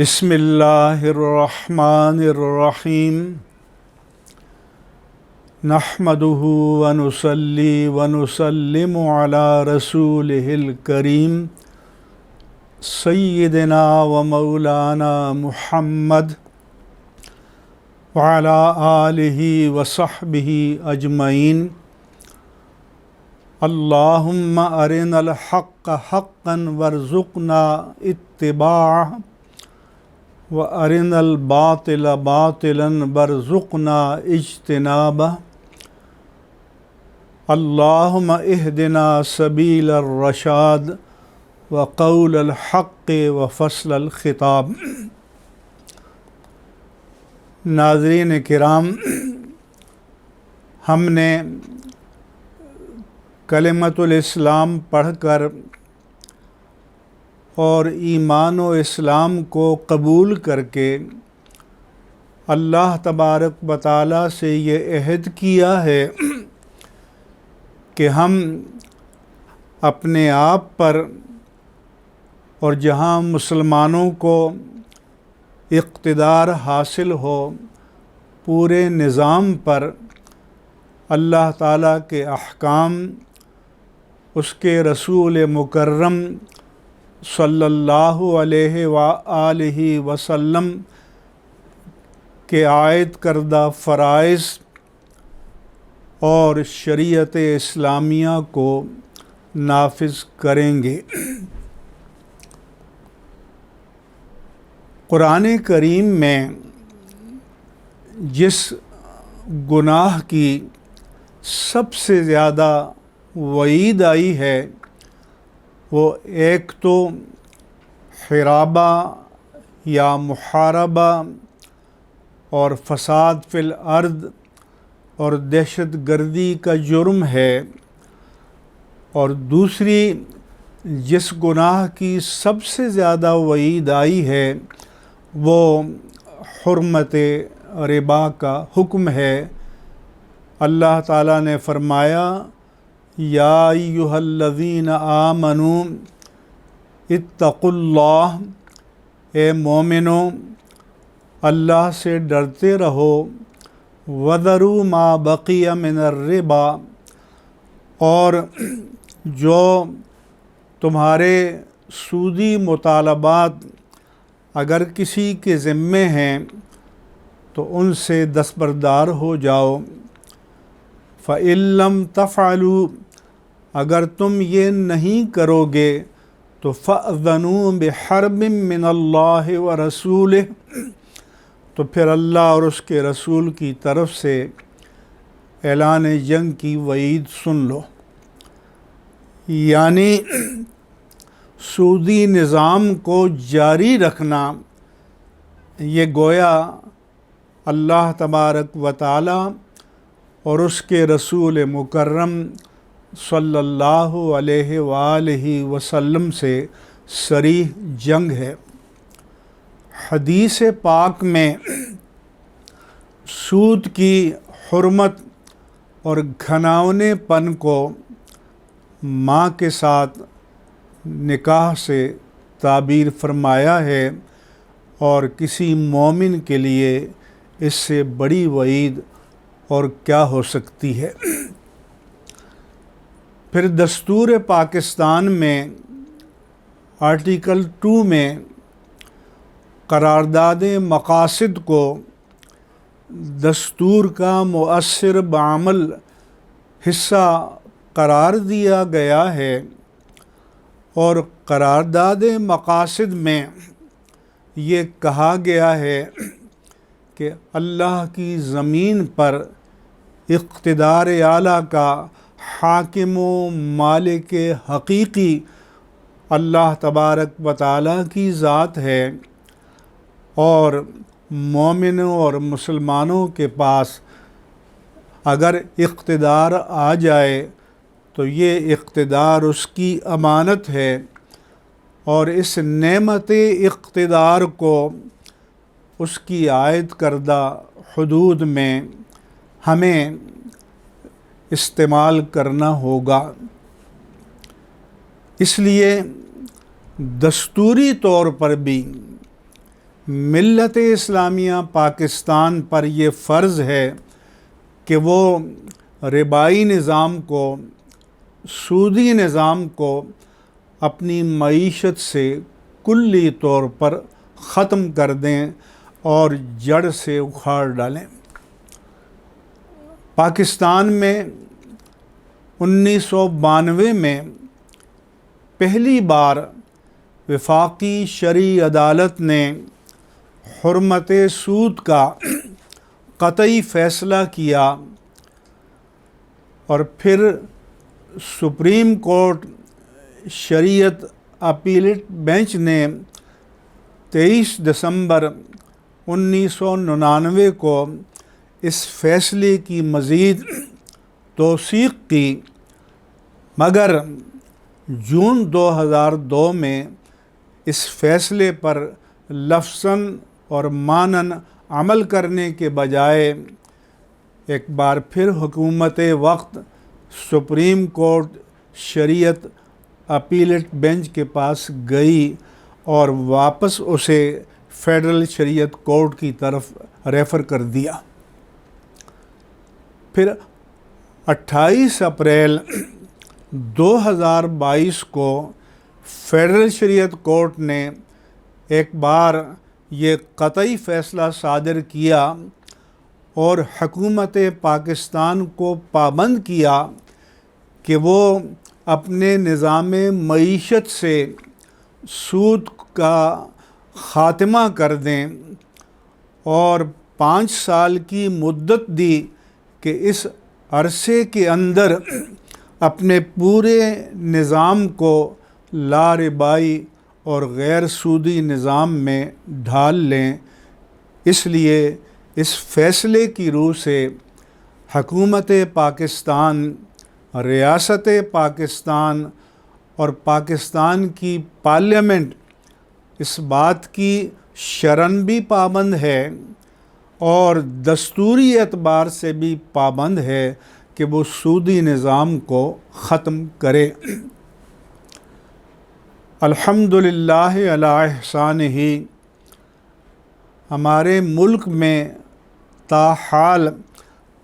بسم اللہ الرحمن الرحیم نحمدہ ونصلی ونسلم علی رسولہ الکریم سیدنا و مولانا محمد وعلی آلہ وصحبہ اجمعین اللہم ارنا الحق حقا وارزقنا اتباعہ وَأَرِنَا الْبَاطِلَ بَاطِلًا وَارْزُقْنَا اجْتِنَابَهُ اللہم اہدنا سبیل الرشاد وقول الحق وفصل الخطاب۔ ناظرین کرام، ہم نے کلمۃ الاسلام پڑھ کر اور ایمان و اسلام کو قبول کر کے اللہ تبارک و تعالیٰ سے یہ عہد کیا ہے کہ ہم اپنے آپ پر اور جہاں مسلمانوں کو اقتدار حاصل ہو پورے نظام پر اللہ تعالیٰ کے احکام، اس کے رسول مکرم صلی اللہ علیہ وآلہ وسلم کے عائد کردہ فرائض اور شریعت اسلامیہ کو نافذ کریں گے۔ قرآن کریم میں جس گناہ کی سب سے زیادہ وعید آئی ہے وہ ایک تو حرابہ یا محاربہ اور فساد فی الارض اور دہشت گردی کا جرم ہے، اور دوسری جس گناہ کی سب سے زیادہ وعید آئی ہے وہ حرمت ربا کا حکم ہے۔ اللہ تعالیٰ نے فرمایا یا ایھا الذین آمنوا اتقوا اللہ، اے مومنو اللہ سے ڈرتے رہو، وذروا ما بقی من الربا، اور جو تمہارے سودی مطالبات اگر کسی کے ذمے ہیں تو ان سے دستبردار ہو جاؤ۔ فَإِن لَّمْ تَفْعَلُوا، اگر تم یہ نہیں کرو گے تو فَأْذَنُوا بِحَرْبٍ مِّنَ اللَّهِ وَرَسُولِهِ، تو پھر اللہ اور اس کے رسول کی طرف سے اعلان جنگ کی وعید سن لو۔ یعنی سودی نظام کو جاری رکھنا یہ گویا اللہ تبارک و تعالی اور اس کے رسول مکرم صلی اللہ علیہ وآلہ وسلم سے صریح جنگ ہے۔ حدیث پاک میں سود کی حرمت اور گھناؤنے پن کو ماں کے ساتھ نکاح سے تعبیر فرمایا ہے، اور کسی مومن کے لیے اس سے بڑی وعید اور کیا ہو سکتی ہے۔ پھر دستور پاکستان میں آرٹیکل 2 میں قرارداد مقاصد کو دستور کا مؤثر بعمل حصہ قرار دیا گیا ہے، اور قرارداد مقاصد میں یہ کہا گیا ہے کہ اللہ کی زمین پر اقتدار اعلیٰ کا حاکم و مالک حقیقی اللہ تبارک و تعالیٰ کی ذات ہے، اور مومنوں اور مسلمانوں کے پاس اگر اقتدار آ جائے تو یہ اقتدار اس کی امانت ہے، اور اس نعمت اقتدار کو اس کی عائد کردہ حدود میں ہمیں استعمال کرنا ہوگا۔ اس لیے دستوری طور پر بھی ملت اسلامیہ پاکستان پر یہ فرض ہے کہ وہ ربائی نظام کو، سودی نظام کو اپنی معیشت سے کلی طور پر ختم کر دیں اور جڑ سے اکھاڑ ڈالیں۔ پاکستان میں 1992 میں پہلی بار وفاقی شرعی عدالت نے حرمت سود کا قطعی فیصلہ کیا، اور پھر سپریم کورٹ شریعت اپیلیٹ بینچ نے 23 دسمبر 1999 کو اس فیصلے کی مزید توثیق کی، مگر جون 2002 میں اس فیصلے پر لفظاً اور معناً عمل کرنے کے بجائے ایک بار پھر حکومت وقت سپریم کورٹ شریعت اپیلیٹ بینچ کے پاس گئی اور واپس اسے فیڈرل شریعت کورٹ کی طرف ریفر کر دیا۔ پھر 28 اپریل 2022 کو فیڈرل شریعت کورٹ نے ایک بار یہ قطعی فیصلہ صادر کیا اور حکومت پاکستان کو پابند کیا کہ وہ اپنے نظام معیشت سے سود کا خاتمہ کر دیں، اور 5 سال کی مدت دی کہ اس عرصے کے اندر اپنے پورے نظام کو لا ربائی اور غیر سودی نظام میں ڈھال لیں۔ اس لیے اس فیصلے کی روح سے حکومت پاکستان، ریاست پاکستان اور پاکستان کی پارلیمنٹ اس بات کی شرعاً بھی پابند ہے اور دستوری اعتبار سے بھی پابند ہے کہ وہ سودی نظام کو ختم کرے۔ الحمدللہ علی احسانہ، ہمارے ملک میں تاحال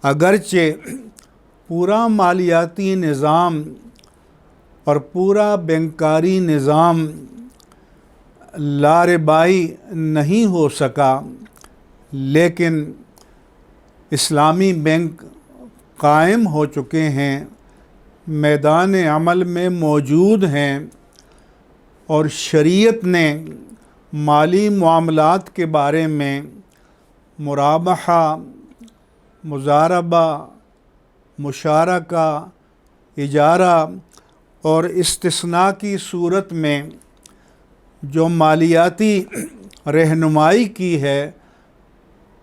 اگرچہ پورا مالیاتی نظام اور پورا بینکاری نظام لا ربائی نہیں ہو سکا، لیکن اسلامی بینک قائم ہو چکے ہیں، میدان عمل میں موجود ہیں، اور شریعت نے مالی معاملات کے بارے میں مرابحہ، مضاربہ، مشارکہ، اجارہ اور استثناء کی صورت میں جو مالیاتی رہنمائی کی ہے،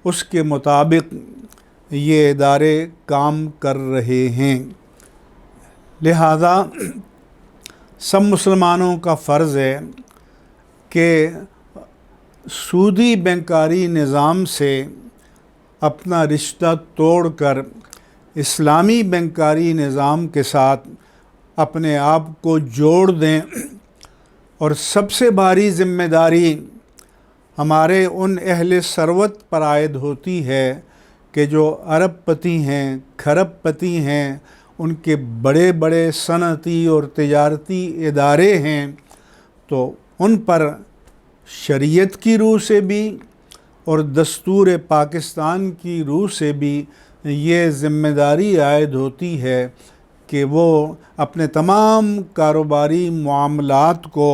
اس کے مطابق یہ ادارے کام کر رہے ہیں۔ لہذا سب مسلمانوں کا فرض ہے کہ سودی بینکاری نظام سے اپنا رشتہ توڑ کر اسلامی بینکاری نظام کے ساتھ اپنے آپ کو جوڑ دیں، اور سب سے بھاری ذمہ داری ہمارے ان اہل ثروت پر عائد ہوتی ہے کہ جو ارب پتی ہیں، کھرب پتی ہیں، ان کے بڑے بڑے صنعتی اور تجارتی ادارے ہیں، تو ان پر شریعت کی روح سے بھی اور دستور پاکستان کی روح سے بھی یہ ذمہ داری عائد ہوتی ہے کہ وہ اپنے تمام کاروباری معاملات کو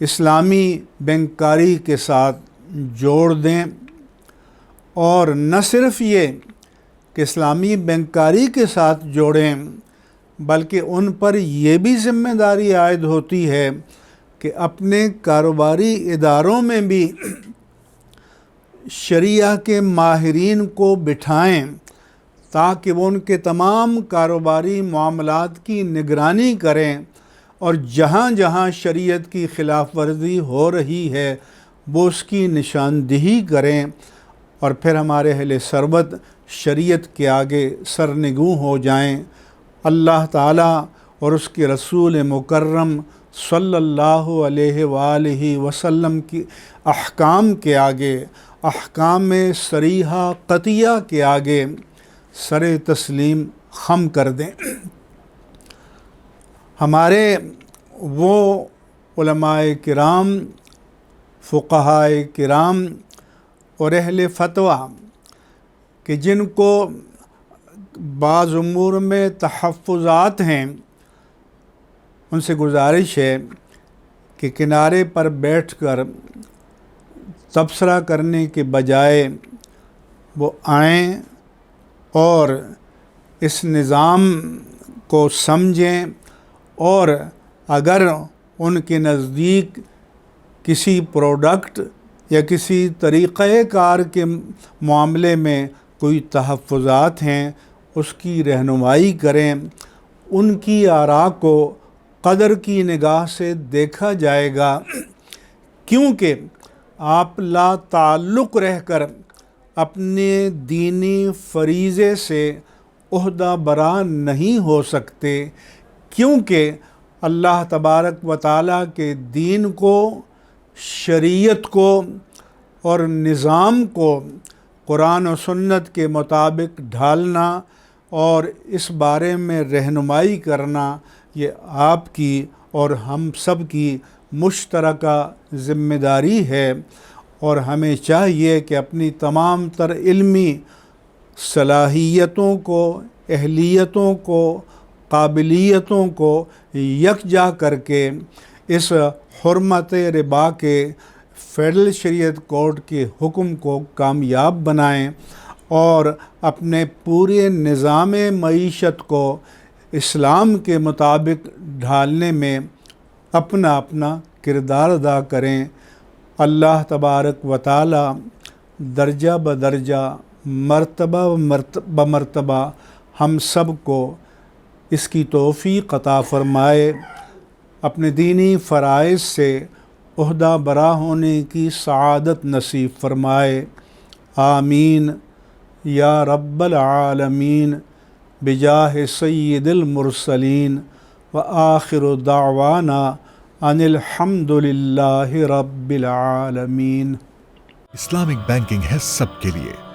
اسلامی بینکاری کے ساتھ جوڑ دیں، اور نہ صرف یہ کہ اسلامی بینکاری کے ساتھ جوڑیں، بلکہ ان پر یہ بھی ذمہ داری عائد ہوتی ہے کہ اپنے کاروباری اداروں میں بھی شریعہ کے ماہرین کو بٹھائیں تاکہ وہ ان کے تمام کاروباری معاملات کی نگرانی کریں، اور جہاں جہاں شریعت کی خلاف ورزی ہو رہی ہے وہ اس کی نشاندہی کریں، اور پھر ہمارے اہل ثروت شریعت کے آگے سرنگوں ہو جائیں۔ اللہ تعالیٰ اور اس کے رسول مکرم صلی اللہ علیہ وآلہ وسلم کی احکام کے آگے، احکام صریحہ قطعیہ کے آگے سر تسلیم خم کر دیں۔ ہمارے وہ علماء کرام، فقہاء کرام اور اہل فتویٰ کہ جن کو بعض امور میں تحفظات ہیں، ان سے گزارش ہے کہ کنارے پر بیٹھ کر تبصرہ کرنے کے بجائے وہ آئیں اور اس نظام کو سمجھیں، اور اگر ان کے نزدیک کسی پروڈکٹ یا کسی طریقہ کار کے معاملے میں کوئی تحفظات ہیں اس کی رہنمائی کریں، ان کی آراء کو قدر کی نگاہ سے دیکھا جائے گا، کیونکہ آپ لا تعلق رہ کر اپنے دینی فریضے سے عہدہ برا نہیں ہو سکتے، کیونکہ اللہ تبارک و تعالیٰ کے دین کو، شریعت کو اور نظام کو قرآن و سنت کے مطابق ڈھالنا اور اس بارے میں رہنمائی کرنا یہ آپ کی اور ہم سب کی مشترکہ ذمہ داری ہے، اور ہمیں چاہیے کہ اپنی تمام تر علمی صلاحیتوں کو، اہلیتوں کو، قابلیتوں کو یکجا کر کے اس حرمت ربا کے فیڈرل شریعت کورٹ کے حکم کو کامیاب بنائیں اور اپنے پورے نظام معیشت کو اسلام کے مطابق ڈھالنے میں اپنا اپنا کردار ادا کریں۔ اللہ تبارک و تعالی درجہ بدرجہ، مرتبہ بمرتبہ ہم سب کو اس کی توفیق عطا فرمائے، اپنے دینی فرائض سے عہدہ برا ہونے کی سعادت نصیب فرمائے، آمین یا رب العالمین، بجاہ سید المرسلین، وآخر دعوانا ان الحمد للہ رب العالمین۔ اسلامک بینکنگ ہے سب کے لیے،